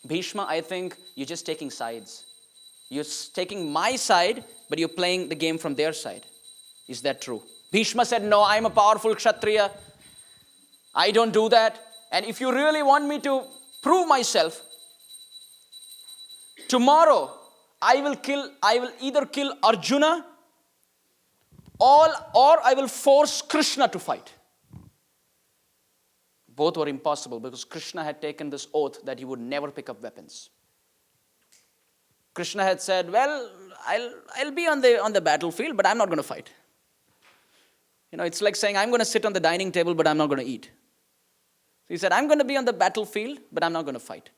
Bhishma, I think you're just taking sides. You're taking my side, but you're playing the game from their side. Is that true? Bhishma said, no, I'm a powerful Kshatriya. I don't do that. And if you really want me to prove myself, tomorrow I will either kill Arjuna or I will force Krishna to fight. Both were impossible because Krishna had taken this oath that he would never pick up weapons. Krishna had said, well, I'll be on the battlefield, but I'm not going to fight. You know, it's like saying, I'm going to sit on the dining table, but I'm not going to eat. So he said, I'm going to be on the battlefield, but I'm not going to fight.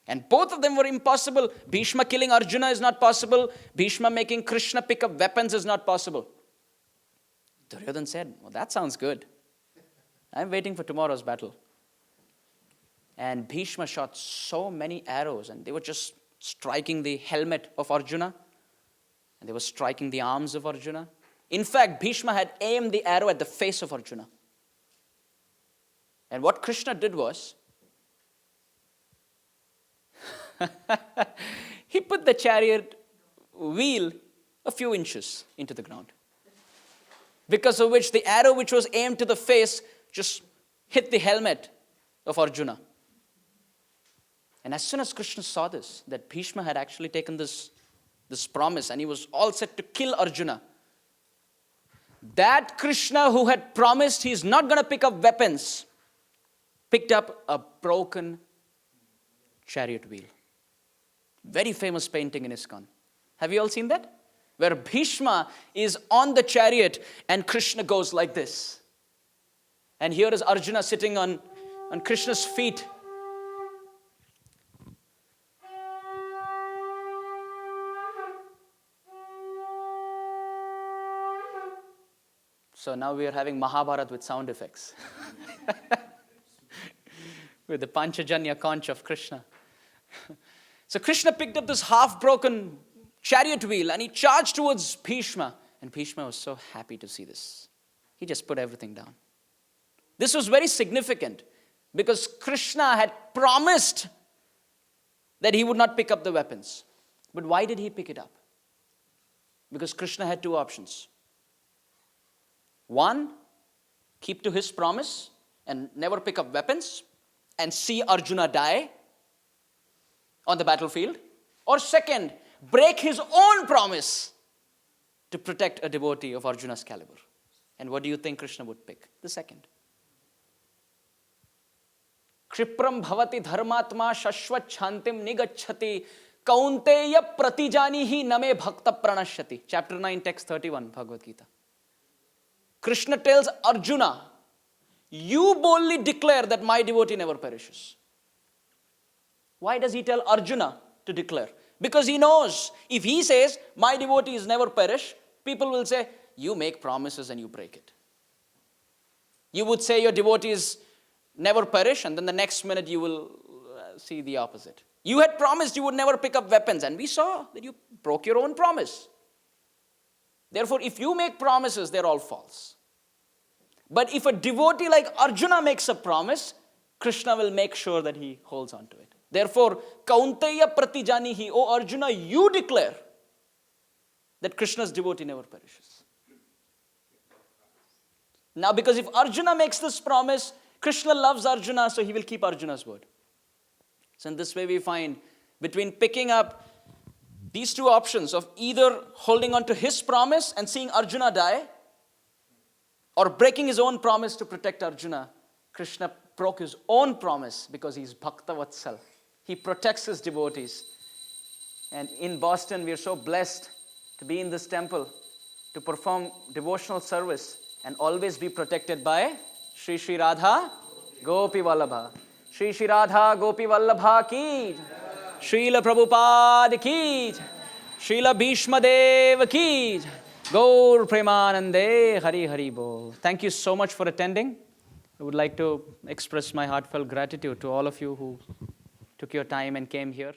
And both of them were impossible. Bhishma killing Arjuna is not possible. Bhishma making Krishna pick up weapons is not possible. Duryodhana said, well, that sounds good. I'm waiting for tomorrow's battle. And Bhishma shot so many arrows, and they were just striking the helmet of Arjuna. And they were striking the arms of Arjuna. In fact, Bhishma had aimed the arrow at the face of Arjuna. And what Krishna did was, he put the chariot wheel a few inches into the ground. Because of which the arrow which was aimed to the face just hit the helmet of Arjuna. And as soon as Krishna saw this, that Bhishma had actually taken this promise and he was all set to kill Arjuna, that Krishna who had promised he's not going to pick up weapons, picked up a broken chariot wheel. Very famous painting in ISKCON. Have you all seen that? Where Bhishma is on the chariot and Krishna goes like this. And here is Arjuna sitting on Krishna's feet. So now we are having Mahabharata with sound effects. With the Panchajanya conch of Krishna. So Krishna picked up this half-broken chariot wheel and he charged towards Bhishma. And Bhishma was so happy to see this. He just put everything down. This was very significant because Krishna had promised that he would not pick up the weapons. But why did he pick it up? Because Krishna had two options. One, keep to his promise and never pick up weapons and see Arjuna die on the battlefield. Or second, break his own promise to protect a devotee of Arjuna's caliber. And what do you think Krishna would pick? The second. Kripram bhavati dharmatma shashvat chantim nigachati kaunteya pratijanihi name bhakta pranashyati. Chapter 9, text 31, Bhagavad Gita. Krishna tells Arjuna, you boldly declare that my devotee never perishes. Why does he tell Arjuna to declare? Because he knows if he says, my devotee is never perish, people will say, you make promises and you break it. You would say your devotees never perish and then the next minute you will see the opposite. You had promised you would never pick up weapons and we saw that you broke your own promise. Therefore, if you make promises, they're all false. But if a devotee like Arjuna makes a promise, Krishna will make sure that he holds on to it. Therefore, Kaunteya pratijanihi, O Arjuna, you declare that Krishna's devotee never perishes. Now, because if Arjuna makes this promise, Krishna loves Arjuna, so he will keep Arjuna's word. So in this way we find between picking up these two options of either holding on to his promise and seeing Arjuna die, or breaking his own promise to protect Arjuna, Krishna broke his own promise because he's Bhakta Vatsal. He protects his devotees. And in Boston, we are so blessed to be in this temple, to perform devotional service and always be protected by Shri Shri Radha Gopi Vallabha. Shri Shri Radha Gopi Vallabha ki, Srila Prabhupada ki, Srila Bhishmadeva ki, Gaur Premanande Hari Hari Bol. Thank you so much for attending. I would like to express my heartfelt gratitude to all of you who took your time and came here.